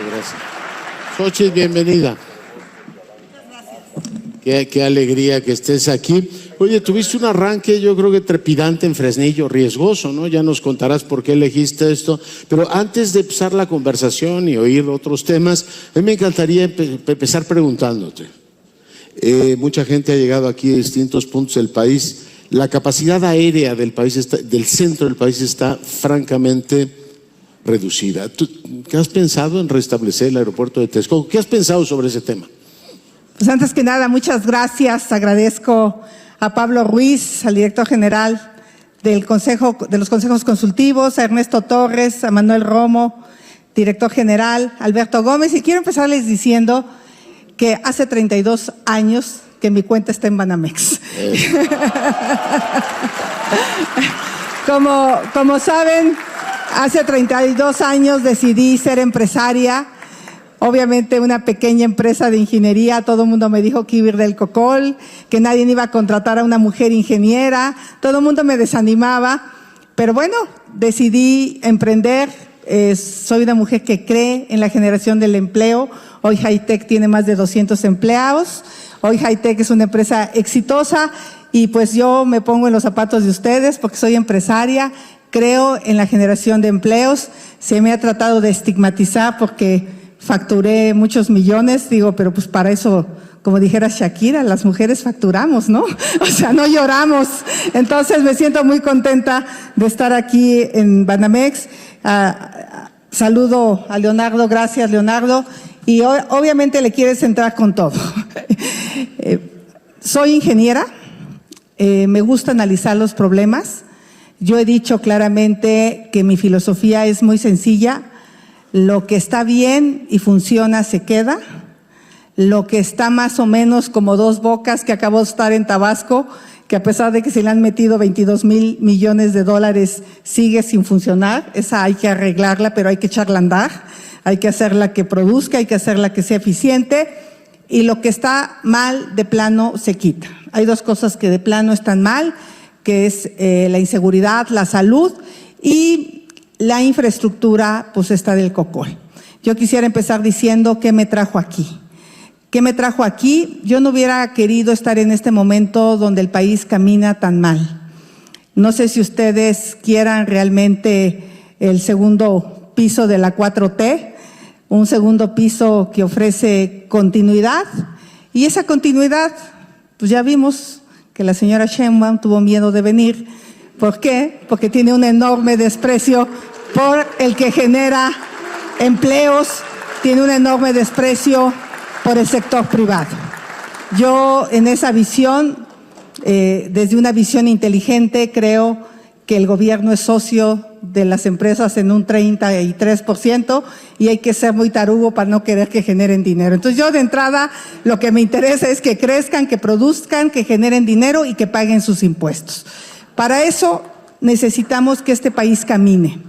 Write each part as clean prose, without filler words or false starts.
Gracias. Xochitl, bienvenida. Qué alegría que estés aquí. Oye, tuviste un arranque, yo creo que trepidante en Fresnillo, riesgoso, ¿no? Ya nos contarás por qué elegiste esto. Pero antes de empezar la conversación y oír otros temas, a mí me encantaría empezar preguntándote. Mucha gente ha llegado aquí de distintos puntos del país. La capacidad aérea del país, del centro del país, está francamente reducida. ¿Qué has pensado en restablecer el aeropuerto de Texcoco? ¿Qué has pensado sobre ese tema? Pues antes que nada, muchas gracias. Agradezco a Pablo Ruiz, al director general de los consejos consultivos, a Ernesto Torres, a Manuel Romo, director general, Alberto Gómez. Y quiero empezarles diciendo que hace 32 años que mi cuenta está en Banamex. Como saben, hace 32 años decidí ser empresaria. Obviamente una pequeña empresa de ingeniería, todo el mundo me dijo que iba a ir del cocol, que nadie iba a contratar a una mujer ingeniera, todo el mundo me desanimaba, pero bueno, decidí emprender. Soy una mujer que cree en la generación del empleo. Hoy Hi-Tech tiene más de 200 empleados, hoy Hi-Tech es una empresa exitosa y pues yo me pongo en los zapatos de ustedes porque soy empresaria, creo en la generación de empleos. Se me ha tratado de estigmatizar porque facturé muchos millones, digo, pero pues para eso, como dijera Shakira, las mujeres facturamos, ¿no? O sea, no lloramos. Entonces me siento muy contenta de estar aquí en Banamex. Saludo a Leonardo, gracias Leonardo. Y obviamente le quieres entrar con todo. Soy ingeniera, me gusta analizar los problemas. Yo he dicho claramente que mi filosofía es muy sencilla. Lo que está bien y funciona se queda. Lo que está más o menos como Dos Bocas, que acabó de estar en Tabasco, que a pesar de que se le han metido 22,000 millones de dólares, sigue sin funcionar. Esa hay que arreglarla, pero hay que echarla a andar. Hay que hacerla que produzca, hay que hacerla que sea eficiente. Y lo que está mal, de plano, se quita. Hay dos cosas que de plano están mal, que es la inseguridad, la salud y la infraestructura, pues está del cocol. Yo quisiera empezar diciendo qué me trajo aquí. ¿Qué me trajo aquí? Yo no hubiera querido estar en este momento donde el país camina tan mal. No sé si ustedes quieran realmente el segundo piso de la 4T, un segundo piso que ofrece continuidad. Y esa continuidad, pues ya vimos que la señora Sheinbaum tuvo miedo de venir. ¿Por qué? Porque tiene un enorme desprecio por el que genera empleos, tiene un enorme desprecio por el sector privado. Yo en esa visión, desde una visión inteligente, creo que el gobierno es socio de las empresas en un 33% y hay que ser muy tarugo para no querer que generen dinero. Entonces yo de entrada lo que me interesa es que crezcan, que produzcan, que generen dinero y que paguen sus impuestos. Para eso necesitamos que este país camine.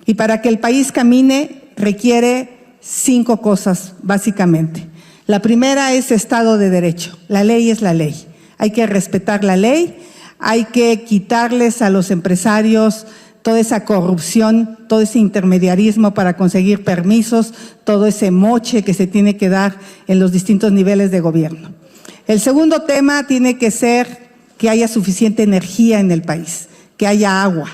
Y para que el país camine requiere 5 cosas, básicamente. La primera es Estado de Derecho. La ley es la ley. Hay que respetar la ley, hay que quitarles a los empresarios toda esa corrupción, todo ese intermediarismo para conseguir permisos, todo ese moche que se tiene que dar en los distintos niveles de gobierno. El segundo tema tiene que ser que haya suficiente energía en el país, que haya agua.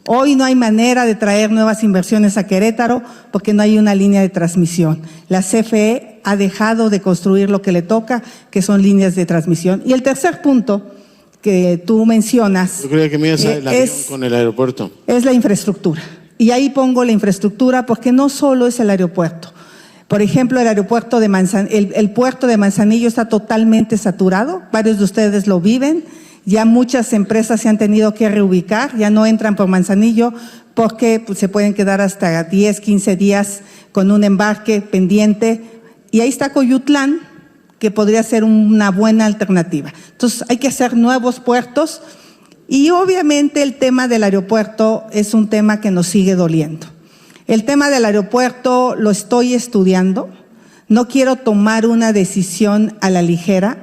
Hoy no hay manera de traer nuevas inversiones a Querétaro porque no hay una línea de transmisión. La CFE ha dejado de construir lo que le toca, que son líneas de transmisión. Y el tercer punto que tú mencionas… Yo creía que me ibas a el avión con el aeropuerto. Es la infraestructura. Y ahí pongo la infraestructura porque no solo es el aeropuerto. Por ejemplo, el aeropuerto de el puerto de Manzanillo está totalmente saturado. Varios de ustedes lo viven. Ya muchas empresas se han tenido que reubicar, ya no entran por Manzanillo porque pues, se pueden quedar hasta 10, 15 días con un embarque pendiente. Y ahí está Coyutlán, que podría ser una buena alternativa. Entonces hay que hacer nuevos puertos y obviamente el tema del aeropuerto es un tema que nos sigue doliendo. El tema del aeropuerto lo estoy estudiando, no quiero tomar una decisión a la ligera.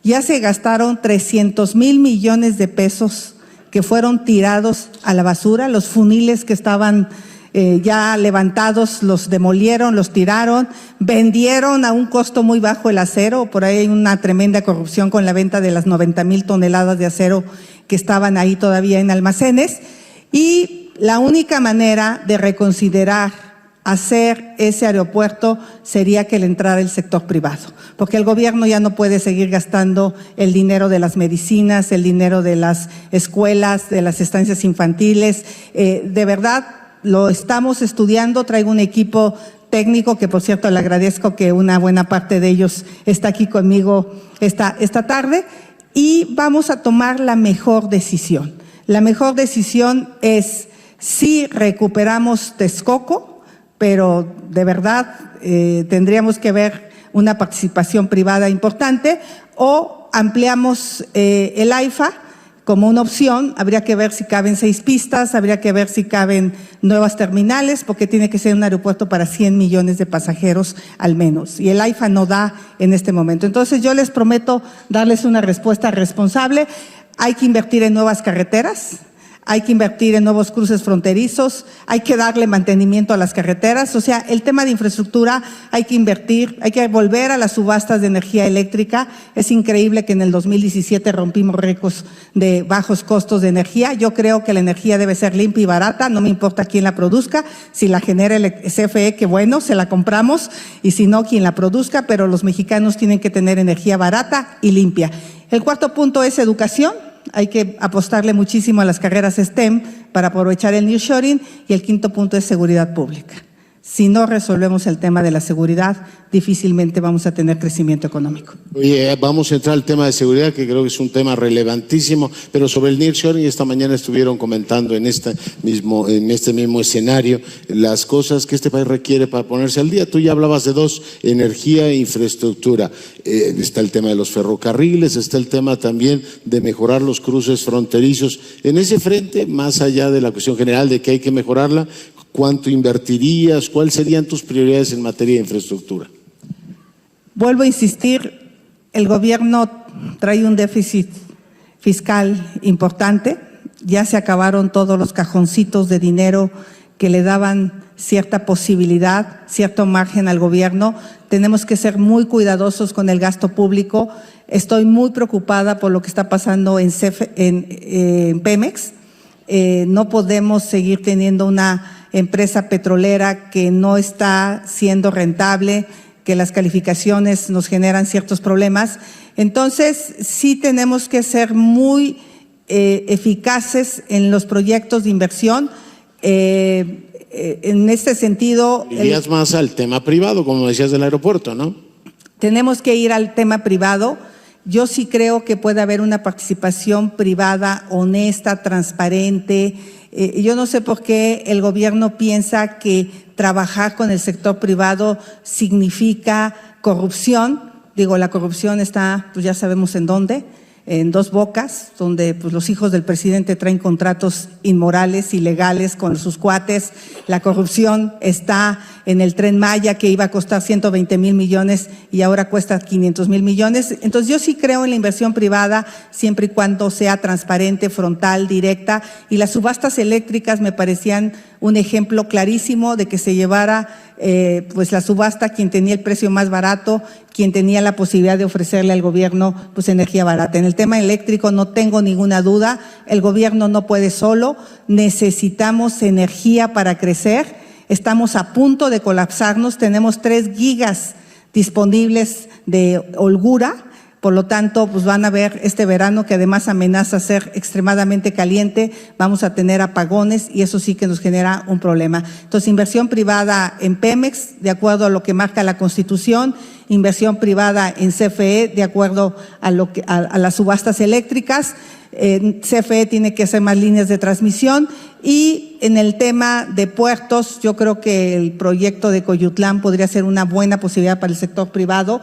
Ya se gastaron 300,000 millones de pesos que fueron tirados a la basura, los funiles que estaban ya levantados, los demolieron, los tiraron, vendieron a un costo muy bajo el acero. Por ahí hay una tremenda corrupción con la venta de las 90,000 toneladas de acero que estaban ahí todavía en almacenes. Y la única manera de reconsiderar hacer ese aeropuerto sería que le entrara el sector privado, porque el gobierno ya no puede seguir gastando el dinero de las medicinas, el dinero de las escuelas, de las estancias infantiles. De verdad, lo estamos estudiando. Traigo un equipo técnico que, por cierto, le agradezco que una buena parte de ellos está aquí conmigo esta tarde, y vamos a tomar la mejor decisión. La mejor decisión es si recuperamos Texcoco, pero de verdad tendríamos que ver una participación privada importante, o ampliamos el AIFA como una opción. Habría que ver si caben 6 pistas, habría que ver si caben nuevas terminales, porque tiene que ser un aeropuerto para 100 millones de pasajeros al menos, y el AIFA no da en este momento. Entonces yo les prometo darles una respuesta responsable. Hay que invertir en nuevas carreteras, hay que invertir en nuevos cruces fronterizos, hay que darle mantenimiento a las carreteras. O sea, el tema de infraestructura hay que invertir, hay que volver a las subastas de energía eléctrica. Es increíble que en el 2017 rompimos récords de bajos costos de energía. Yo creo que la energía debe ser limpia y barata, no me importa quién la produzca. Si la genera el CFE, qué bueno, se la compramos, y si no, quien la produzca, pero los mexicanos tienen que tener energía barata y limpia. El cuarto punto es educación. Hay que apostarle muchísimo a las carreras STEM para aprovechar el nearshoring. Y el quinto punto es seguridad pública. Si no resolvemos el tema de la seguridad, difícilmente vamos a tener crecimiento económico. Oye, vamos a entrar al tema de seguridad, que creo que es un tema relevantísimo, pero sobre el nearshoring, esta mañana estuvieron comentando en este mismo escenario las cosas que este país requiere para ponerse al día. Tú ya hablabas de 2, energía e infraestructura. Está el tema de los ferrocarriles, está el tema también de mejorar los cruces fronterizos. En ese frente, más allá de la cuestión general de que hay que mejorarla, ¿cuánto invertirías? ¿Cuáles serían tus prioridades en materia de infraestructura? Vuelvo a insistir, el gobierno trae un déficit fiscal importante. Ya se acabaron todos los cajoncitos de dinero que le daban cierta posibilidad, cierto margen al gobierno. Tenemos que ser muy cuidadosos con el gasto público. Estoy muy preocupada por lo que está pasando en Pemex. No podemos seguir teniendo una empresa petrolera que no está siendo rentable, que las calificaciones nos generan ciertos problemas. Entonces, sí tenemos que ser muy eficaces en los proyectos de inversión. En este sentido… Irías más al tema privado, como decías del aeropuerto, ¿no? Tenemos que ir al tema privado. Yo sí creo que puede haber una participación privada honesta, transparente. Yo no sé por qué el gobierno piensa que trabajar con el sector privado significa corrupción. Digo, la corrupción está, pues ya sabemos en dónde, en Dos Bocas, donde pues los hijos del presidente traen contratos inmorales, ilegales con sus cuates. La corrupción está en el Tren Maya, que iba a costar 120,000 millones y ahora cuesta 500,000 millones. Entonces yo sí creo en la inversión privada, siempre y cuando sea transparente, frontal, directa. Y las subastas eléctricas me parecían un ejemplo clarísimo de que se llevara pues la subasta quien tenía el precio más barato, quien tenía la posibilidad de ofrecerle al gobierno pues energía barata. En el tema eléctrico no tengo ninguna duda, el gobierno no puede solo, necesitamos energía para crecer. Estamos a punto de colapsarnos, tenemos 3 gigas disponibles de holgura. Por lo tanto, pues van a ver este verano, que además amenaza ser extremadamente caliente, vamos a tener apagones y eso sí que nos genera un problema. Entonces, inversión privada en Pemex, de acuerdo a lo que marca la Constitución, inversión privada en CFE, de acuerdo a las subastas eléctricas. CFE tiene que hacer más líneas de transmisión. Y en el tema de puertos, yo creo que el proyecto de Coyutlán podría ser una buena posibilidad para el sector privado.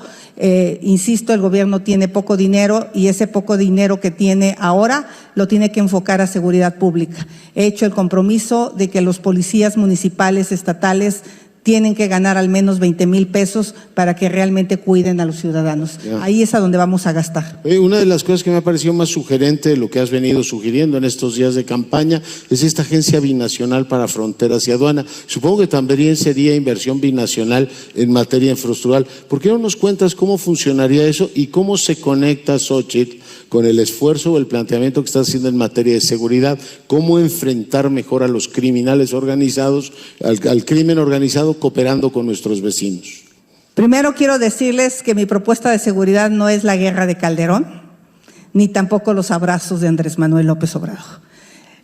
Insisto, el gobierno tiene poco dinero y ese poco dinero que tiene ahora lo tiene que enfocar a seguridad pública. He hecho el compromiso de que los policías municipales, estatales, tienen que ganar al menos 20,000 pesos para que realmente cuiden a los ciudadanos. Ya. Ahí es a donde vamos a gastar. Una de las cosas que me ha parecido más sugerente de lo que has venido sugiriendo en estos días de campaña es esta agencia binacional para fronteras y aduana. Supongo que también sería inversión binacional en materia infraestructural. ¿Por qué no nos cuentas cómo funcionaría eso y cómo se conecta, Xóchitl, con el esfuerzo o el planteamiento que estás haciendo en materia de seguridad? ¿Cómo enfrentar mejor a los criminales organizados, al crimen organizado, cooperando con nuestros vecinos? Primero quiero decirles que mi propuesta de seguridad no es la guerra de Calderón, ni tampoco los abrazos de Andrés Manuel López Obrador.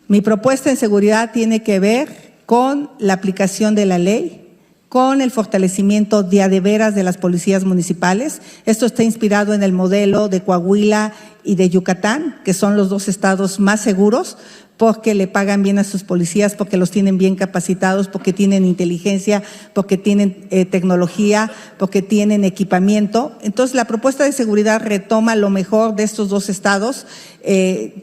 Mi propuesta en seguridad tiene que ver con la aplicación de la ley, con el fortalecimiento de a de veras de las policías municipales. Esto está inspirado en el modelo de Coahuila y de Yucatán, que son los dos estados más seguros, porque le pagan bien a sus policías, porque los tienen bien capacitados, porque tienen inteligencia, porque tienen tecnología, porque tienen equipamiento. Entonces, la propuesta de seguridad retoma lo mejor de estos dos estados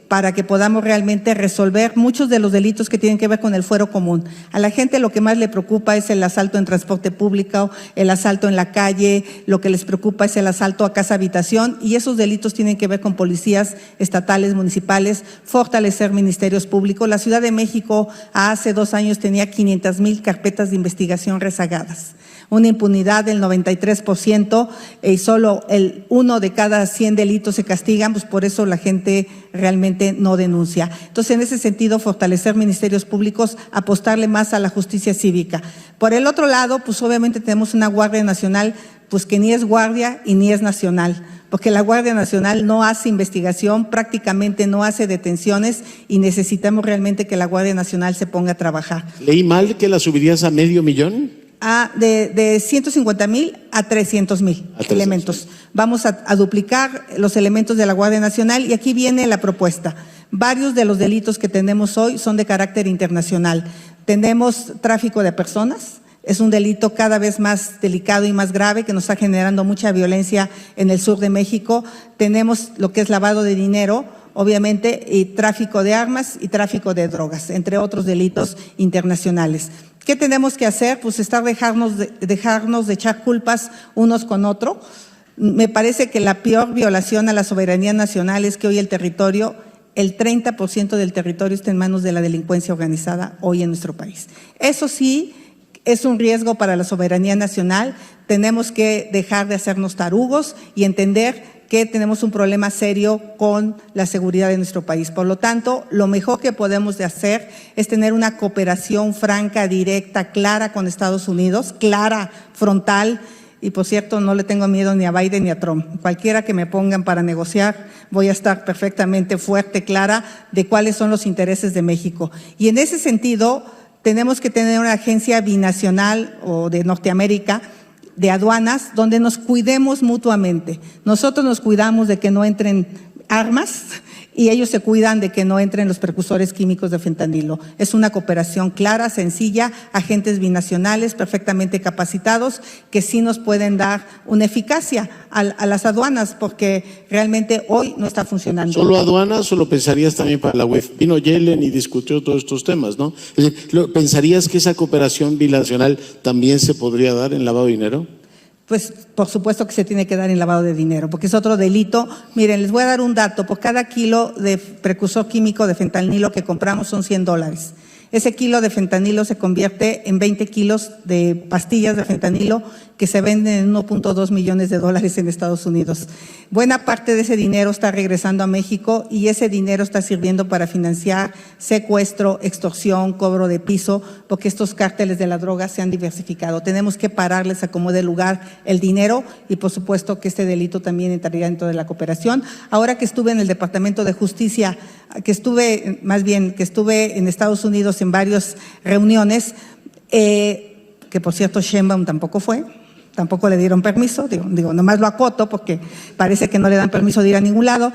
para que podamos realmente resolver muchos de los delitos que tienen que ver con el fuero común. A la gente lo que más le preocupa es el asalto en transporte público, el asalto en la calle, lo que les preocupa es el asalto a casa-habitación, y esos delitos tienen que ver con policías estatales, municipales, fortalecer ministerios públicos. La Ciudad de México hace 2 años tenía 500,000 carpetas de investigación rezagadas, una impunidad del 93%, y solo el 1 de cada 100 delitos se castigan, pues por eso la gente realmente no denuncia. Entonces, en ese sentido, fortalecer ministerios públicos, apostarle más a la justicia cívica. Por el otro lado, pues obviamente tenemos una Guardia Nacional, pues que ni es guardia y ni es nacional, porque la Guardia Nacional no hace investigación, prácticamente no hace detenciones, y necesitamos realmente que la Guardia Nacional se ponga a trabajar. ¿Leí mal que la subirías a $500,000? De 150,000 a 300,000 elementos. Vamos a duplicar los elementos de la Guardia Nacional, y aquí viene la propuesta. Varios de los delitos que tenemos hoy son de carácter internacional. Tenemos tráfico de personas. Es un delito cada vez más delicado y más grave que nos está generando mucha violencia en el sur de México. Tenemos lo que es lavado de dinero, obviamente, y tráfico de armas y tráfico de drogas, entre otros delitos internacionales. ¿Qué tenemos que hacer? Pues dejarnos de echar culpas unos con otros. Me parece que la peor violación a la soberanía nacional es que hoy el 30% del territorio está en manos de la delincuencia organizada hoy en nuestro país. Eso sí es un riesgo para la soberanía nacional. Tenemos que dejar de hacernos tarugos y entender que tenemos un problema serio con la seguridad de nuestro país. Por lo tanto, lo mejor que podemos hacer es tener una cooperación franca, directa, clara con Estados Unidos, clara, frontal. Y por cierto, no le tengo miedo ni a Biden ni a Trump. Cualquiera que me pongan para negociar, voy a estar perfectamente fuerte, clara de cuáles son los intereses de México. Y en ese sentido, tenemos que tener una agencia binacional o de Norteamérica de aduanas donde nos cuidemos mutuamente. Nosotros nos cuidamos de que no entren armas y ellos se cuidan de que no entren los precursores químicos de fentanilo. Es una cooperación clara, sencilla, agentes binacionales perfectamente capacitados que sí nos pueden dar una eficacia a las aduanas, porque realmente hoy no está funcionando. ¿Solo aduanas o lo pensarías también para la UEF? Vino Yellen y discutió todos estos temas, ¿no? ¿Pensarías que esa cooperación binacional también se podría dar en lavado de dinero? Pues por supuesto que se tiene que dar en lavado de dinero, porque es otro delito. Miren, les voy a dar un dato. Por cada kilo de precursor químico de fentanilo que compramos son $100. Ese kilo de fentanilo se convierte en 20 kilos de pastillas de fentanilo que se venden en $1.2 millones en Estados Unidos. Buena parte de ese dinero está regresando a México y ese dinero está sirviendo para financiar secuestro, extorsión, cobro de piso, porque estos cárteles de la droga se han diversificado. Tenemos que pararles a como dé lugar el dinero y por supuesto que este delito también entraría dentro de la cooperación. Ahora que estuve en el Departamento de Justicia, que estuve en Estados Unidos en varias reuniones, que por cierto Sheinbaum tampoco le dieron permiso, digo, nomás lo acoto porque parece que no le dan permiso de ir a ningún lado.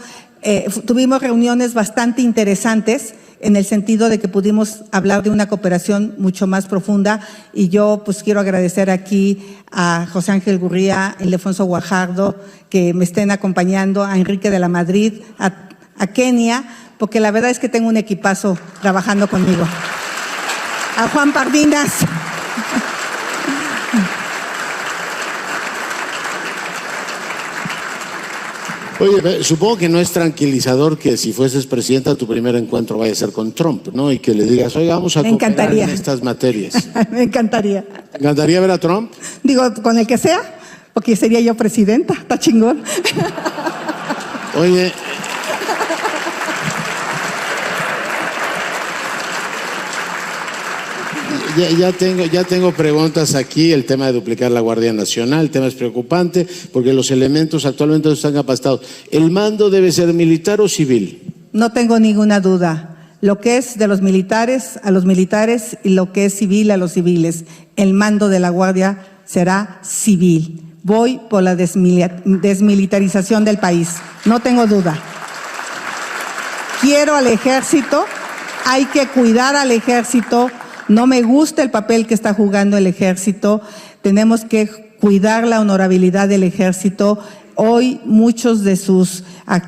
Tuvimos reuniones bastante interesantes en el sentido de que pudimos hablar de una cooperación mucho más profunda, y yo pues quiero agradecer aquí a José Ángel Gurría, a Ildefonso Guajardo, que me estén acompañando, a Enrique de la Madrid, a Kenia, porque la verdad es que tengo un equipazo trabajando conmigo. A Juan Pardinas, Oye, supongo que no es tranquilizador que si fueses presidenta tu primer encuentro vaya a ser con Trump, ¿no? Y que le digas, oye, vamos a cooperar en estas materias. Me encantaría. ¿Te encantaría ver a Trump? Digo, con el que sea, porque sería yo presidenta. Está chingón. Oye... Ya tengo preguntas aquí. El tema de duplicar la Guardia Nacional, el tema es preocupante porque los elementos actualmente no están capacitados. ¿El mando debe ser militar o civil? No tengo ninguna duda. Lo que es de los militares a los militares y lo que es civil a los civiles. El mando de la Guardia será civil. Voy por la desmilitarización del país. No tengo duda. Quiero al ejército, hay que cuidar al ejército. No me gusta el papel que está jugando el ejército. Tenemos que cuidar la honorabilidad del ejército. Hoy muchos de sus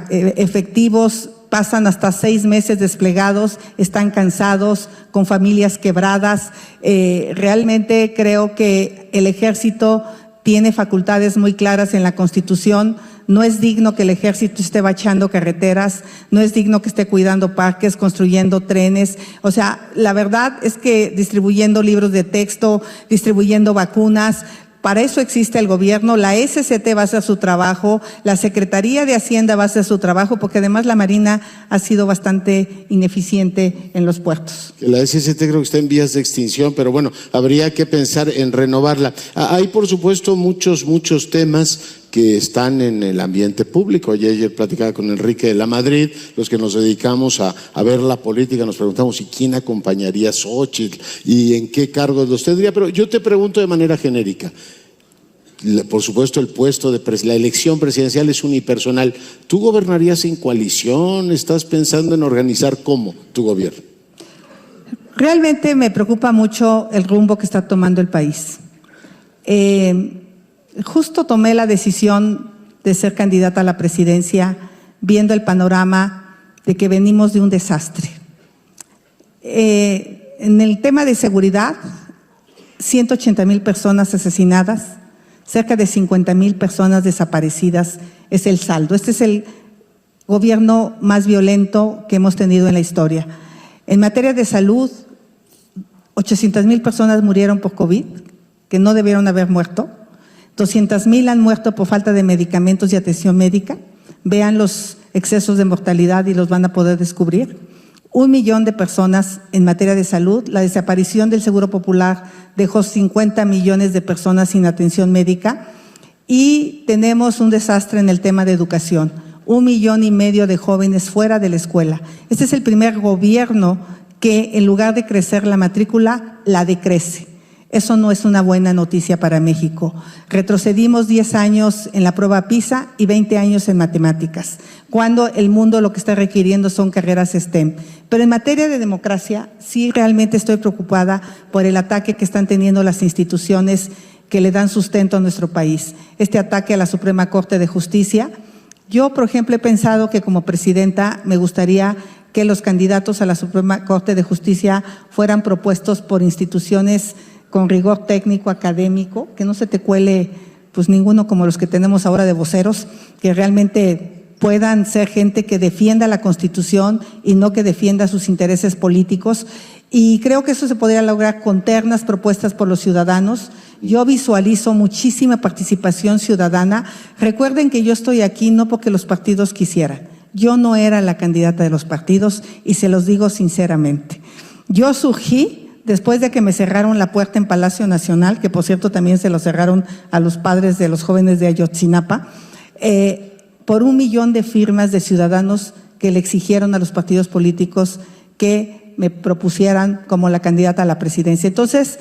efectivos pasan hasta 6 meses desplegados, están cansados, con familias quebradas. Realmente creo que el ejército tiene facultades muy claras en la Constitución. No es digno que el ejército esté bachando carreteras, no es digno que esté cuidando parques, construyendo trenes. O sea, la verdad es que distribuyendo libros de texto, distribuyendo vacunas, para eso existe el gobierno. La SCT va a hacer su trabajo, la Secretaría de Hacienda va a hacer su trabajo, porque además la Marina ha sido bastante ineficiente en los puertos. La SCT creo que está en vías de extinción, pero bueno, habría que pensar en renovarla. Hay, por supuesto, muchos temas que están en el ambiente público. Ayer platicaba con Enrique de la Madrid, los que nos dedicamos a ver la política, nos preguntamos, ¿y quién acompañaría a Xóchitl? ¿Y en qué cargos los tendría? Pero yo te pregunto de manera genérica. Por supuesto, el puesto de la elección presidencial es unipersonal. ¿Tú gobernarías en coalición? ¿Estás pensando en organizar cómo tu gobierno? Realmente me preocupa mucho el rumbo que está tomando el país. Justo tomé la decisión de ser candidata a la presidencia viendo el panorama de que venimos de un desastre. En el tema de seguridad, 180,000 personas asesinadas, cerca de 50,000 personas desaparecidas es el saldo. Este es el gobierno más violento que hemos tenido en la historia. En materia de salud, 800,000 personas murieron por COVID, que no debieron haber muerto. 200,000 han muerto por falta de medicamentos y atención médica. Vean los excesos de mortalidad y los van a poder descubrir. 1 millón de personas en materia de salud. La desaparición del Seguro Popular dejó 50 millones de personas sin atención médica. Y tenemos un desastre en el tema de educación. 1,5 millones de jóvenes fuera de la escuela. Este es el primer gobierno que en lugar de crecer la matrícula, la decrece. Eso no es una buena noticia para México. Retrocedimos 10 años en la prueba PISA y 20 años en matemáticas, cuando el mundo lo que está requiriendo son carreras STEM. Pero en materia de democracia, sí realmente estoy preocupada por el ataque que están teniendo las instituciones que le dan sustento a nuestro país. Este ataque a la Suprema Corte de Justicia. Yo, por ejemplo, he pensado que como presidenta me gustaría que los candidatos a la Suprema Corte de Justicia fueran propuestos por instituciones con rigor técnico, académico, que no se te cuele pues ninguno como los que tenemos ahora de voceros, que realmente puedan ser gente que defienda la Constitución y no que defienda sus intereses políticos. Y creo que eso se podría lograr con ternas propuestas por los ciudadanos. Yo visualizo muchísima participación ciudadana. Recuerden que yo estoy aquí no porque los partidos quisieran. Yo no era la candidata de los partidos y se los digo sinceramente. Yo surgí después de que me cerraron la puerta en Palacio Nacional, que por cierto también se lo cerraron a los padres de los jóvenes de Ayotzinapa, por 1 millón de firmas de ciudadanos que le exigieron a los partidos políticos que me propusieran como la candidata a la presidencia. Entonces,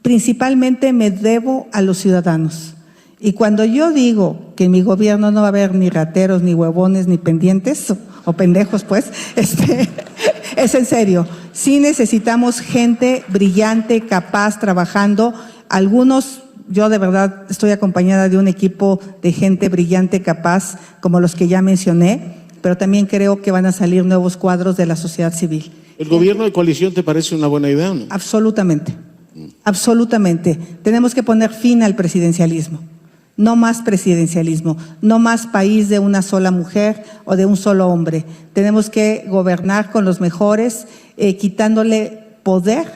principalmente me debo a los ciudadanos. Y cuando yo digo que en mi gobierno no va a haber ni rateros, ni huevones, ni pendientes, o pendejos pues, es en serio. Sí necesitamos gente brillante, capaz, trabajando. Algunos, yo de verdad estoy acompañada de un equipo de gente brillante, capaz, como los que ya mencioné, pero también creo que van a salir nuevos cuadros de la sociedad civil. ¿El gobierno de coalición te parece una buena idea o no? Absolutamente, absolutamente. Tenemos que poner fin al presidencialismo. No más presidencialismo, no más país de una sola mujer o de un solo hombre. Tenemos que gobernar con los mejores, quitándole poder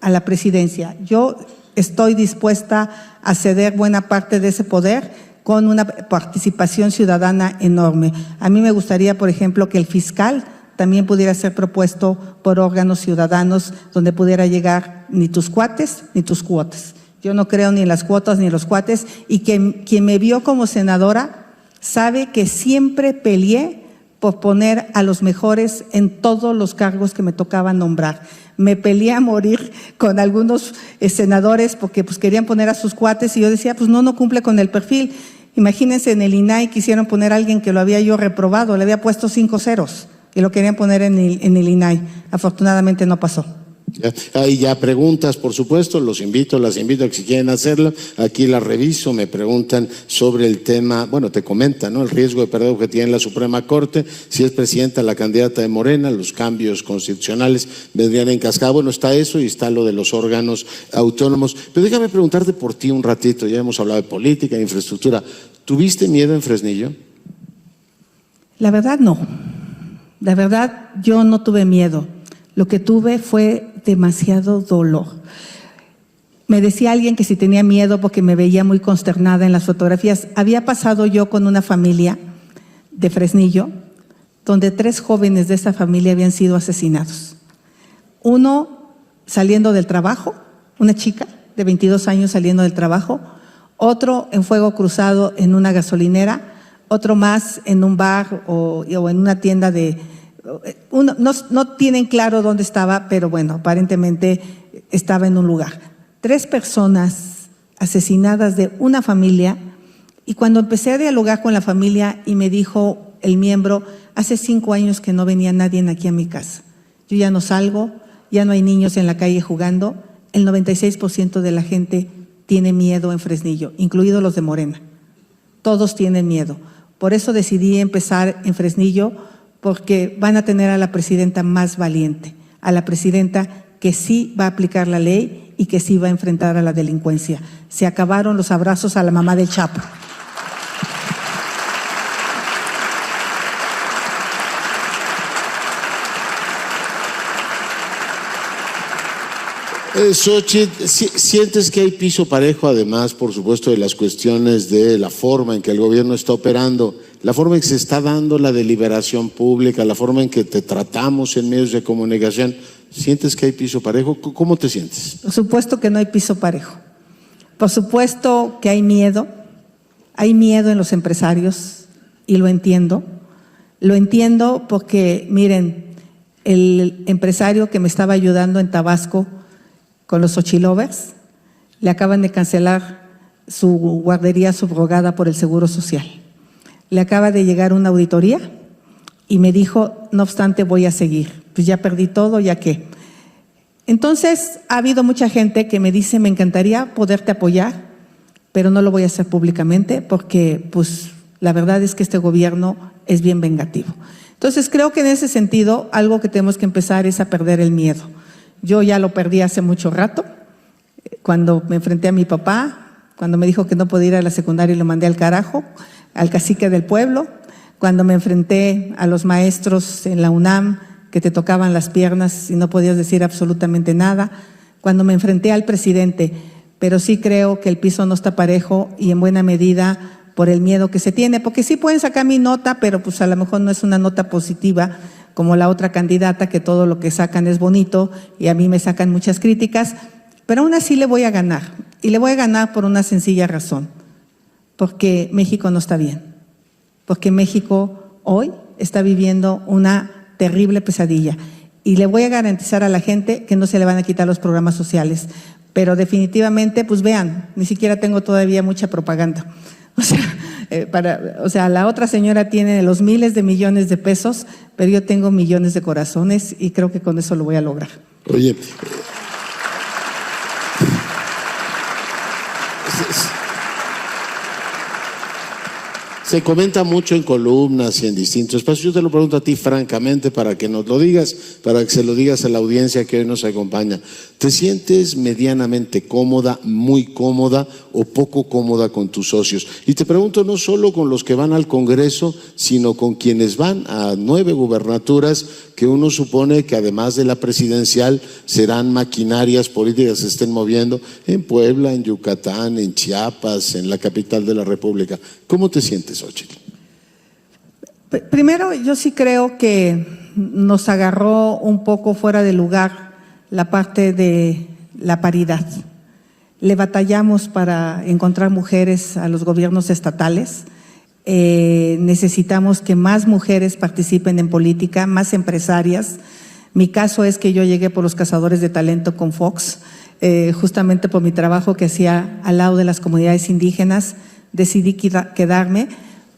a la presidencia. Yo estoy dispuesta a ceder buena parte de ese poder con una participación ciudadana enorme. A mí me gustaría, por ejemplo, que el fiscal también pudiera ser propuesto por órganos ciudadanos donde pudiera llegar ni tus cuates ni tus cuotas. Yo no creo ni en las cuotas ni en los cuates, y que quien me vio como senadora sabe que siempre peleé por poner a los mejores en todos los cargos que me tocaba nombrar. Me peleé a morir con algunos senadores porque pues querían poner a sus cuates y yo decía, pues no cumple con el perfil. Imagínense, en el INAI quisieron poner a alguien que lo había yo reprobado, le había puesto 5 ceros y lo querían poner en el INAI. Afortunadamente no pasó. Hay ya preguntas, por supuesto, las invito a que si quieren hacerlo, aquí las reviso, me preguntan sobre el tema, bueno, te comentan, ¿no? El riesgo de perder objetividad en la Suprema Corte, si es presidenta la candidata de Morena, los cambios constitucionales vendrían en cascada. Bueno, está eso y está lo de los órganos autónomos. Pero déjame preguntarte por ti un ratito, ya hemos hablado de política, de infraestructura. ¿Tuviste miedo en Fresnillo? La verdad no, la verdad yo no tuve miedo. Lo que tuve fue demasiado dolor. Me decía alguien que si tenía miedo porque me veía muy consternada en las fotografías. Había pasado yo con una familia de Fresnillo, donde 3 jóvenes de esa familia habían sido asesinados. Uno saliendo del trabajo, una chica de 22 años saliendo del trabajo, otro en fuego cruzado en una gasolinera, otro más en un bar o en una tienda de... no tienen claro dónde estaba, pero bueno, aparentemente estaba en un lugar. 3 personas asesinadas de una familia, y cuando empecé a dialogar con la familia y me dijo el miembro, hace 5 años que no venía nadie aquí a mi casa. Yo ya no salgo, ya no hay niños en la calle jugando. El 96% de la gente tiene miedo en Fresnillo, incluidos los de Morena. Todos tienen miedo. Por eso decidí empezar en Fresnillo, porque van a tener a la presidenta más valiente, a la presidenta que sí va a aplicar la ley y que sí va a enfrentar a la delincuencia. Se acabaron los abrazos a la mamá del Chapo. Xochitl, ¿sientes que hay piso parejo, además, por supuesto, de las cuestiones de la forma en que el gobierno está operando, la forma en que se está dando la deliberación pública, la forma en que te tratamos en medios de comunicación? ¿Sientes que hay piso parejo? ¿Cómo te sientes? Por supuesto que no hay piso parejo. Por supuesto que hay miedo en los empresarios, y lo entiendo. Lo entiendo porque, miren, el empresario que me estaba ayudando en Tabasco con los Xochilovers, le acaban de cancelar su guardería subrogada por el Seguro Social. Le acaba de llegar una auditoría y me dijo, no obstante, voy a seguir. Pues ya perdí todo, ¿ya qué? Entonces, ha habido mucha gente que me dice, me encantaría poderte apoyar, pero no lo voy a hacer públicamente porque, pues, la verdad es que este gobierno es bien vengativo. Entonces, creo que en ese sentido, algo que tenemos que empezar es a perder el miedo. Yo ya lo perdí hace mucho rato, cuando me enfrenté a mi papá, cuando me dijo que no podía ir a la secundaria y lo mandé al carajo, al cacique del pueblo, cuando me enfrenté a los maestros en la UNAM que te tocaban las piernas y no podías decir absolutamente nada, cuando me enfrenté al presidente. Pero sí creo que el piso no está parejo, y en buena medida por el miedo que se tiene, porque sí pueden sacar mi nota, pero pues a lo mejor no es una nota positiva como la otra candidata, que todo lo que sacan es bonito y a mí me sacan muchas críticas, pero aún así le voy a ganar, y le voy a ganar por una sencilla razón, porque México no está bien, porque México hoy está viviendo una terrible pesadilla, y le voy a garantizar a la gente que no se le van a quitar los programas sociales, pero definitivamente, pues vean, ni siquiera tengo todavía mucha propaganda. O sea, la otra señora tiene los miles de millones de pesos, pero yo tengo millones de corazones, y creo que con eso lo voy a lograr. Oye, Se comenta mucho en columnas y en distintos espacios. Yo te lo pregunto a ti francamente para que nos lo digas, para que se lo digas a la audiencia que hoy nos acompaña. ¿Te sientes medianamente cómoda, muy cómoda o poco cómoda con tus socios? Y te pregunto no solo con los que van al Congreso, sino con quienes van a 9 gubernaturas que uno supone que además de la presidencial serán maquinarias políticas que se estén moviendo en Puebla, en Yucatán, en Chiapas, en la capital de la República. ¿Cómo te sientes, Xóchitl? Primero, yo sí creo que nos agarró un poco fuera de lugar la parte de la paridad. Le batallamos para encontrar mujeres a los gobiernos estatales. Necesitamos que más mujeres participen en política, más empresarias. Mi caso es que yo llegué por los cazadores de talento con Fox, justamente por mi trabajo que hacía al lado de las comunidades indígenas. Decidí quedarme,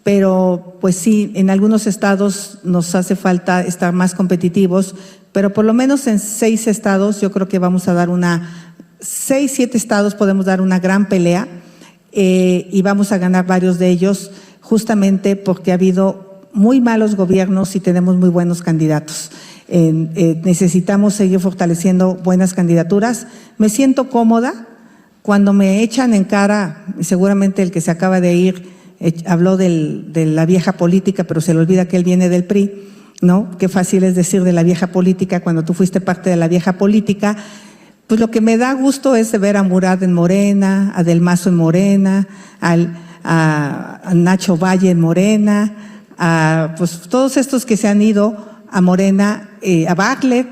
pero pues sí, en algunos estados nos hace falta estar más competitivos, pero por lo menos en 6 estados yo creo que vamos a dar 6, 7 estados podemos dar una gran pelea y vamos a ganar varios de ellos, justamente porque ha habido muy malos gobiernos y tenemos muy buenos candidatos. Necesitamos seguir fortaleciendo buenas candidaturas. Me siento cómoda cuando me echan en cara, seguramente el que se acaba de ir habló de la vieja política, pero se le olvida que él viene del PRI, ¿no? Qué fácil es decir de la vieja política cuando tú fuiste parte de la vieja política. Pues lo que me da gusto es ver a Murat en Morena, a Del Mazo en Morena, a Nacho Valle en Morena, pues todos estos que se han ido a Morena, a Bartlett,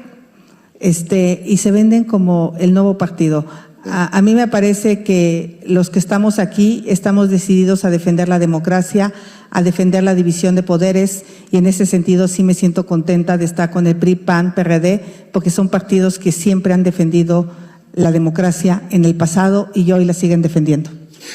y se venden como el nuevo partido. A mí me parece que los que estamos aquí estamos decididos a defender la democracia, a defender la división de poderes, y en ese sentido sí me siento contenta de estar con el PRI, PAN, PRD, porque son partidos que siempre han defendido la democracia en el pasado y hoy la siguen defendiendo.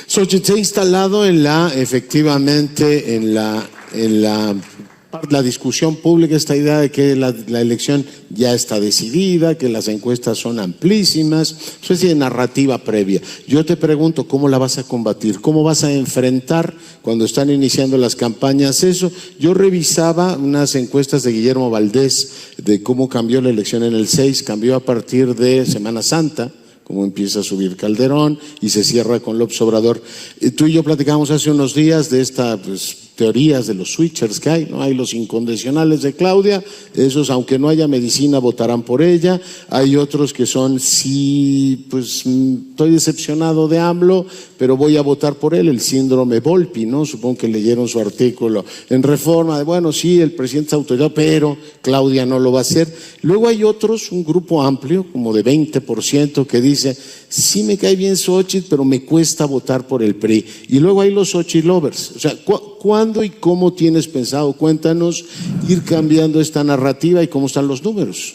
Xóchitl, se ha instalado efectivamente en la discusión pública esta idea de que la elección ya está decidida, que las encuestas son amplísimas, eso es de narrativa previa. Yo te pregunto, ¿cómo la vas a combatir? ¿Cómo vas a enfrentar cuando están iniciando las campañas eso? Yo revisaba unas encuestas de Guillermo Valdés de cómo cambió la elección en el 6, cambió a partir de Semana Santa, cómo empieza a subir Calderón y se cierra con López Obrador. Tú y yo platicamos hace unos días de esta teorías de los switchers que hay, ¿no? Hay los incondicionales de Claudia, esos aunque no haya medicina votarán por ella. Hay otros que son, sí, pues estoy decepcionado de AMLO, pero voy a votar por él, el síndrome Volpi, ¿no? Supongo que leyeron su artículo en Reforma, de bueno, sí, el presidente está autorizado, pero Claudia no lo va a hacer. Luego hay otros, un grupo amplio, como de 20%, que dice, sí me cae bien Xóchitl, pero me cuesta votar por el PRI. Y luego hay los Xóchitl lovers. O sea, ¿cuándo y cómo tienes pensado, cuéntanos, ir cambiando esta narrativa y cómo están los números?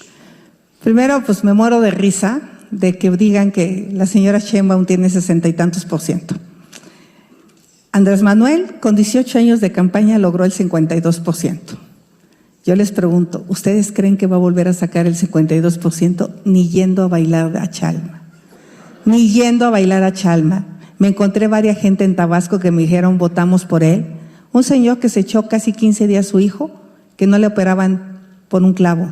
Primero, pues me muero de risa de que digan que la señora Sheinbaum tiene 60 y tantos %. Andrés Manuel, con 18 años de campaña, logró el 52%. Yo les pregunto, ¿ustedes creen que va a volver a sacar el 52% ni yendo a bailar a Chalma? Ni yendo a bailar a Chalma. Me encontré varias gente en Tabasco que me dijeron, votamos por él. Un señor que se echó casi 15 días a su hijo, que no le operaban por un clavo,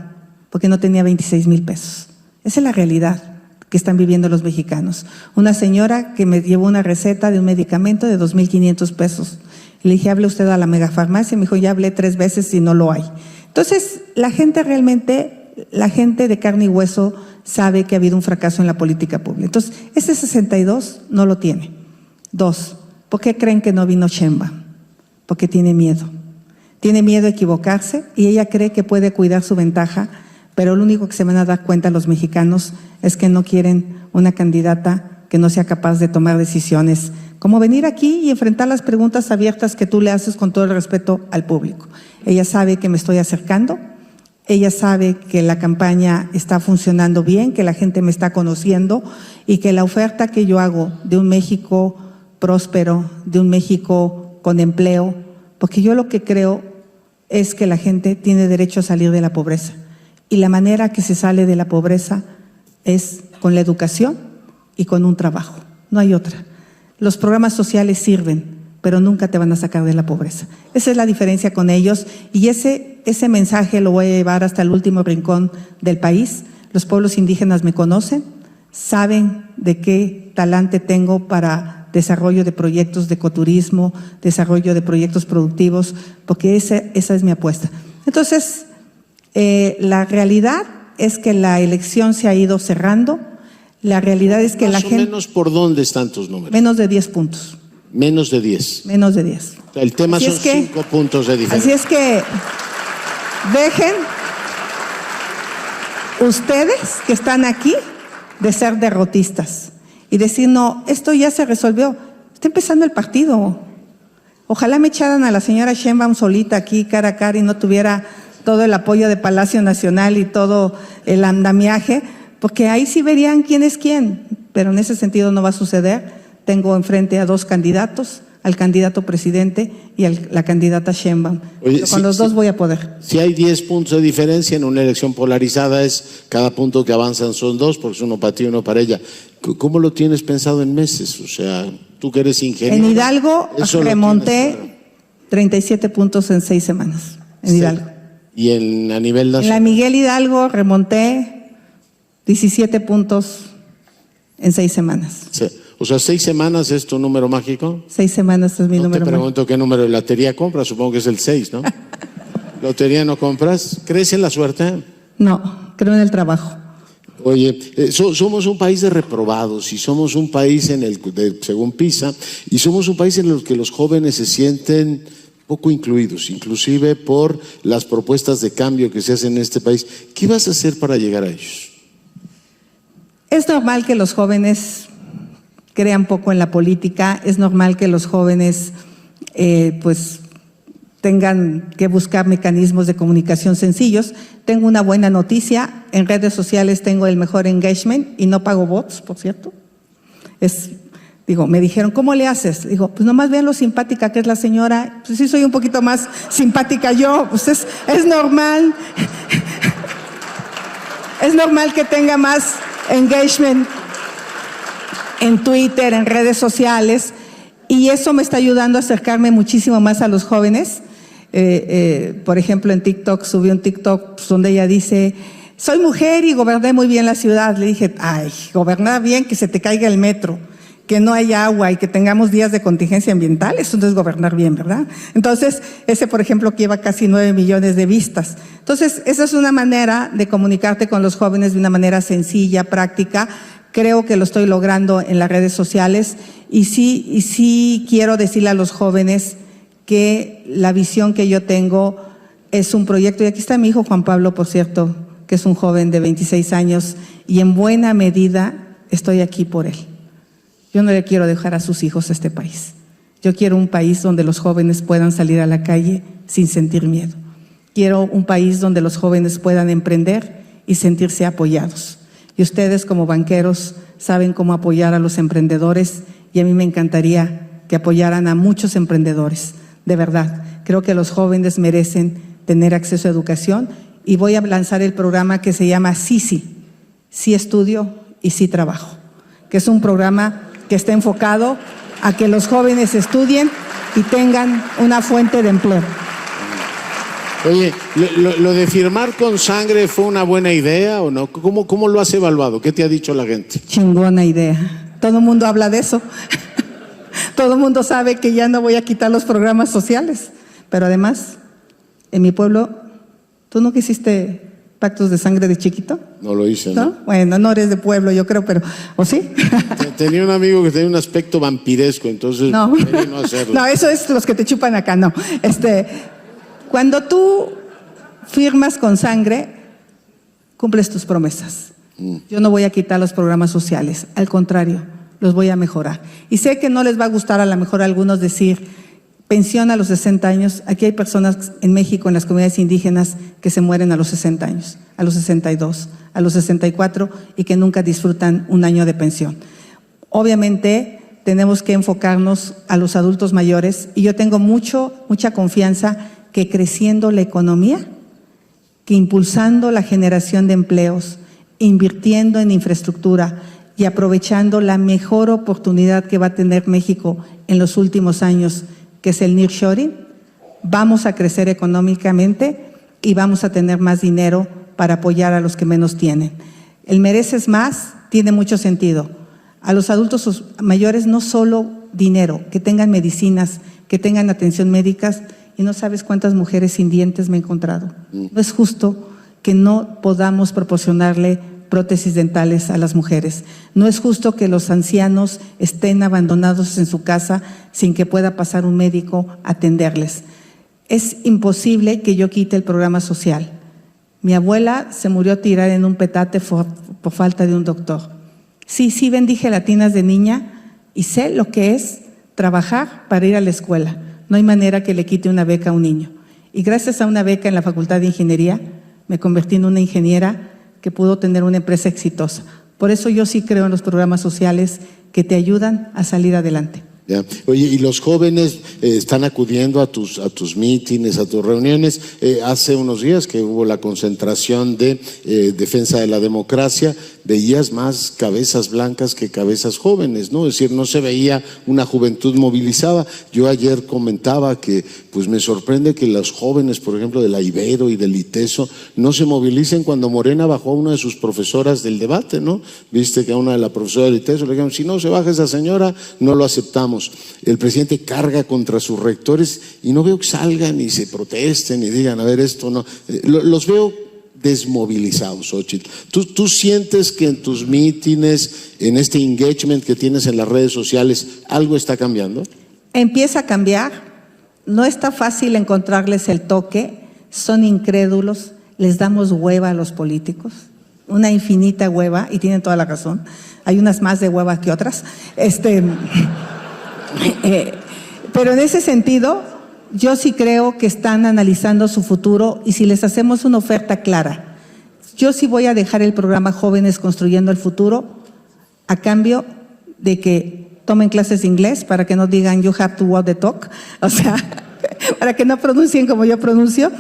porque no tenía 26,000 pesos. Esa es la realidad que están viviendo los mexicanos. Una señora que me llevó una receta de un medicamento de 2,500 pesos. Le dije, hable usted a la megafarmacia. Me dijo, ya hablé 3 veces y no lo hay. Entonces, la gente realmente, la gente de carne y hueso sabe que ha habido un fracaso en la política pública. Entonces, ese 62 no lo tiene. 2, ¿por qué creen que no vino Sheinbaum? Porque tiene miedo. Tiene miedo a equivocarse y ella cree que puede cuidar su ventaja, pero lo único que se van a dar cuenta los mexicanos es que no quieren una candidata que no sea capaz de tomar decisiones, como venir aquí y enfrentar las preguntas abiertas que tú le haces con todo el respeto al público. Ella sabe que me estoy acercando, ella sabe que la campaña está funcionando bien, que la gente me está conociendo y que la oferta que yo hago de un México próspero, de un México con empleo, porque yo lo que creo es que la gente tiene derecho a salir de la pobreza y la manera que se sale de la pobreza es con la educación y con un trabajo, no hay otra. Los programas sociales sirven, pero nunca te van a sacar de la pobreza. Esa es la diferencia con ellos, y ese mensaje lo voy a llevar hasta el último rincón del país. Los pueblos indígenas me conocen, saben de qué talante tengo para desarrollo de proyectos de ecoturismo, desarrollo de proyectos productivos, porque esa es mi apuesta. Entonces, la realidad es que la elección se ha ido cerrando. La realidad es que la gente… Más o menos, ¿por dónde están tus números? Menos de 10 puntos. Menos de 10. Menos de 10. El tema Así son es que, 5 puntos de diferencia. Así es que dejen ustedes que están aquí de ser derrotistas y decir, no, esto ya se resolvió. Está empezando el partido. Ojalá me echaran a la señora Sheinbaum solita aquí cara a cara y no tuviera todo el apoyo de Palacio Nacional y todo el andamiaje, porque ahí sí verían quién es quién, pero en ese sentido no va a suceder. Tengo enfrente a 2 candidatos, al candidato presidente y a la candidata Sheinbaum. Oye, con los dos voy a poder. Si hay 10 puntos de diferencia en una elección polarizada, es cada punto que avanzan son 2, porque es uno para ti y uno para ella. ¿Cómo lo tienes pensado en meses? O sea, tú que eres ingeniero. En Hidalgo remonté 37 puntos en 6 semanas. En Hidalgo. ¿Y a nivel nacional? En la Miguel Hidalgo remonté 17 puntos en 6 semanas. Sí. O sea, 6 semanas es tu número mágico. 6 semanas es mi número mágico. Te pregunto qué número de lotería compras, supongo que es el 6, ¿no? ¿Lotería no compras? ¿Crees en la suerte? No, creo en el trabajo. Oye, somos un país de reprobados y somos un país según PISA, y somos un país en el que los jóvenes se sienten poco incluidos, inclusive por las propuestas de cambio que se hacen en este país. ¿Qué vas a hacer para llegar a ellos? Es normal que los jóvenes crean poco en la política, es normal que los jóvenes pues tengan que buscar mecanismos de comunicación sencillos. Tengo una buena noticia, en redes sociales tengo el mejor engagement y no pago bots, por cierto. Me dijeron, ¿cómo le haces? Digo, pues nomás vean lo simpática que es la señora. Pues sí, soy un poquito más simpática yo, pues es normal. Es normal que tenga más engagement en Twitter, en redes sociales, y eso me está ayudando a acercarme muchísimo más a los jóvenes. Por ejemplo, en TikTok, subí un TikTok donde ella dice, soy mujer y goberné muy bien la ciudad. Le dije, ay, gobernar bien, que se te caiga el metro, que no haya agua y que tengamos días de contingencia ambiental, eso no es gobernar bien, ¿verdad? Entonces, ese, por ejemplo, que lleva casi 9 millones de vistas. Entonces, esa es una manera de comunicarte con los jóvenes de una manera sencilla, práctica. Creo que lo estoy logrando en las redes sociales, y sí quiero decirle a los jóvenes que la visión que yo tengo es un proyecto, y aquí está mi hijo Juan Pablo, por cierto, que es un joven de 26 años, y en buena medida estoy aquí por él. Yo no le quiero dejar a sus hijos este país. Yo quiero un país donde los jóvenes puedan salir a la calle sin sentir miedo. Quiero un país donde los jóvenes puedan emprender y sentirse apoyados. Y ustedes, como banqueros, saben cómo apoyar a los emprendedores, y a mí me encantaría que apoyaran a muchos emprendedores. De verdad, creo que los jóvenes merecen tener acceso a educación, y voy a lanzar el programa que se llama Sí Estudio y Sí Trabajo, que es un programa que está enfocado a que los jóvenes estudien y tengan una fuente de empleo. Oye, ¿lo de firmar con sangre fue una buena idea o no? ¿Cómo lo has evaluado? ¿Qué te ha dicho la gente? Chingona idea. Todo el mundo habla de eso. Todo el mundo sabe que ya no voy a quitar los programas sociales. Pero además, en mi pueblo, ¿tú nunca hiciste pactos de sangre de chiquito? No lo hice, ¿no? Bueno, no eres de pueblo, yo creo, pero… ¿o sí? Tenía un amigo que tenía un aspecto vampiresco, entonces no, no hacerlo. No, eso es los que te chupan acá, no. Cuando tú firmas con sangre, cumples tus promesas. Yo no voy a quitar los programas sociales, al contrario, los voy a mejorar. Y sé que no les va a gustar a lo mejor a algunos decir pensión a los 60 años. Aquí hay personas en México, en las comunidades indígenas, que se mueren a los 60 años, a los 62, a los 64, y que nunca disfrutan un año de pensión. Obviamente tenemos que enfocarnos a los adultos mayores, y yo tengo mucha confianza que creciendo la economía, que impulsando la generación de empleos, invirtiendo en infraestructura y aprovechando la mejor oportunidad que va a tener México en los últimos años, que es el nearshoring, vamos a crecer económicamente y vamos a tener más dinero para apoyar a los que menos tienen. El mereces más tiene mucho sentido. A los adultos mayores no solo dinero, que tengan medicinas, que tengan atención médica, y no sabes cuántas mujeres sin dientes me he encontrado. No es justo que no podamos proporcionarle prótesis dentales a las mujeres. No es justo que los ancianos estén abandonados en su casa sin que pueda pasar un médico a atenderles. Es imposible que yo quite el programa social. Mi abuela se murió tirada en un petate por falta de un doctor. Sí, vendí gelatinas de niña y sé lo que es trabajar para ir a la escuela. No hay manera que le quite una beca a un niño. Y gracias a una beca en la Facultad de Ingeniería, me convertí en una ingeniera que pudo tener una empresa exitosa. Por eso yo sí creo en los programas sociales que te ayudan a salir adelante. Ya. Oye, y los jóvenes están acudiendo a tus mítines, a tus reuniones. Hace unos días que hubo la concentración de defensa de la democracia, veías más cabezas blancas que cabezas jóvenes, ¿no? Es decir, no se veía una juventud movilizada. Yo ayer comentaba que pues me sorprende que los jóvenes, por ejemplo, de la Ibero y del ITESO, no se movilicen cuando Morena bajó a una de sus profesoras del debate, ¿no? Viste que a una de las profesoras del ITESO le dijeron, si no se baja esa señora, no lo aceptamos. El presidente carga contra sus rectores y no veo que salgan y se protesten y digan, a ver, esto no. Los veo desmovilizados, Xóchitl. ¿Tú sientes que en tus mítines, en este engagement que tienes en las redes sociales, algo está cambiando? Empieza a cambiar. No está fácil encontrarles el toque. Son incrédulos. Les damos hueva a los políticos. Una infinita hueva, y tienen toda la razón. Hay unas más de hueva que otras. Pero en ese sentido, yo sí creo que están analizando su futuro y si les hacemos una oferta clara, yo sí voy a dejar el programa Jóvenes Construyendo el Futuro a cambio de que tomen clases de inglés para que no digan you have to walk the talk, o sea, para que no pronuncien como yo pronuncio.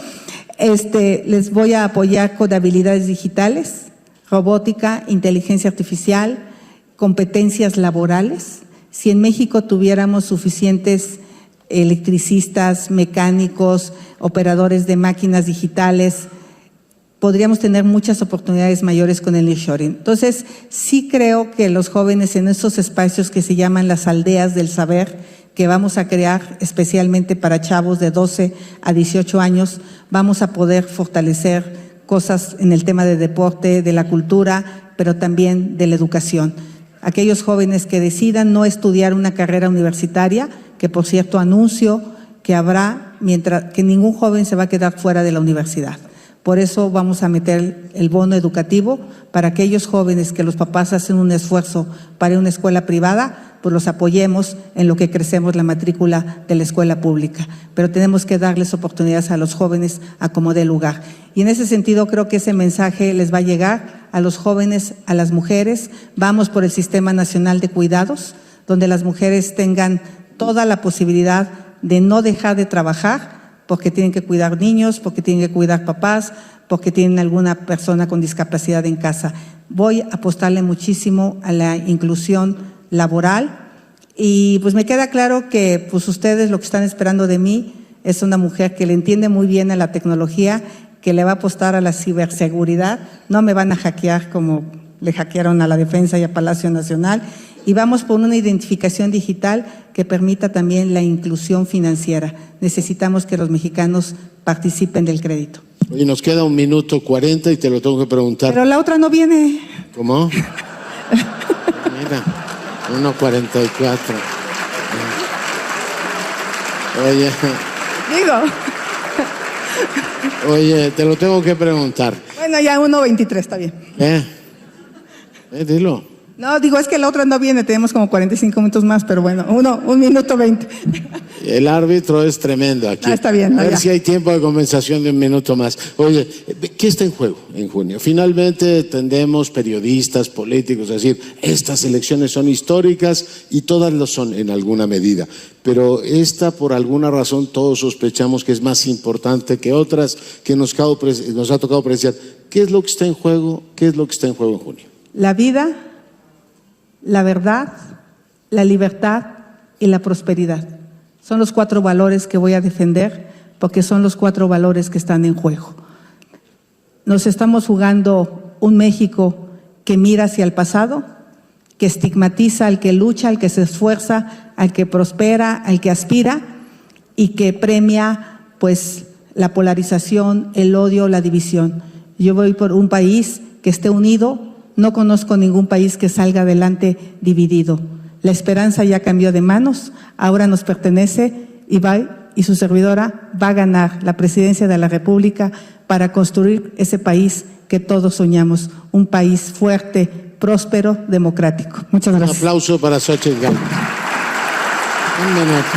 Les voy a apoyar con habilidades digitales, robótica, inteligencia artificial, competencias laborales. Si en México tuviéramos suficientes electricistas, mecánicos, operadores de máquinas digitales, podríamos tener muchas oportunidades mayores con el nearshoring. Entonces, sí creo que los jóvenes en esos espacios que se llaman las aldeas del saber, que vamos a crear especialmente para chavos de 12 a 18 años, vamos a poder fortalecer cosas en el tema de deporte, de la cultura, pero también de la educación. Aquellos jóvenes que decidan no estudiar una carrera universitaria, que por cierto anuncio que habrá, mientras que ningún joven se va a quedar fuera de la universidad. Por eso vamos a meter el bono educativo para aquellos jóvenes que los papás hacen un esfuerzo para ir a una escuela privada, pues los apoyemos en lo que crecemos la matrícula de la escuela pública. Pero tenemos que darles oportunidades a los jóvenes a como dé lugar. Y en ese sentido creo que ese mensaje les va a llegar a los jóvenes, a las mujeres. Vamos por el Sistema Nacional de Cuidados, donde las mujeres tengan toda la posibilidad de no dejar de trabajar porque tienen que cuidar niños, porque tienen que cuidar papás, porque tienen alguna persona con discapacidad en casa. Voy a apostarle muchísimo a la inclusión laboral y pues me queda claro que pues ustedes lo que están esperando de mí es una mujer que le entiende muy bien a la tecnología, que le va a apostar a la ciberseguridad. No me van a hackear como le hackearon a la Defensa y a Palacio Nacional. Y vamos por una identificación digital que permita también la inclusión financiera. Necesitamos que los mexicanos participen del crédito. Oye, nos queda 1 minuto 40 y te lo tengo que preguntar. Pero la otra no viene. ¿Cómo? Mira, 1:44. Oye. Oye, te lo tengo que preguntar. Bueno, ya 1:23 está bien. Dilo. No, digo, es que la otra no viene, tenemos como 45 minutos más, pero bueno, 1 minuto 20. El árbitro es tremendo aquí. Está bien. A ver si hay tiempo de conversación de 1 minuto más. Oye, ¿qué está en juego en junio? Finalmente tendemos periodistas, políticos a decir, estas elecciones son históricas y todas lo son en alguna medida. Pero esta, por alguna razón, todos sospechamos que es más importante que otras, que nos ha tocado apreciar. ¿Qué es lo que está en juego? ¿Qué es lo que está en juego en junio? La vida la verdad, la libertad y la prosperidad. Son los 4 valores que voy a defender porque son los 4 valores que están en juego. Nos estamos jugando un México que mira hacia el pasado, que estigmatiza al que lucha, al que se esfuerza, al que prospera, al que aspira y que premia pues la polarización, el odio, la división. Yo voy por un país que esté unido, no conozco ningún país que salga adelante dividido. La esperanza ya cambió de manos, ahora nos pertenece y su servidora va a ganar la presidencia de la República para construir ese país que todos soñamos, un país fuerte, próspero, democrático. Muchas gracias. Un aplauso para Xochitl Gálvez. Un minuto.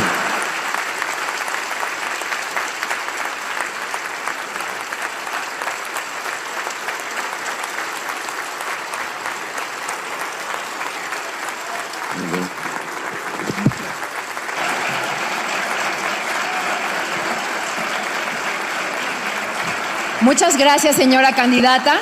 Muchas gracias, señora candidata.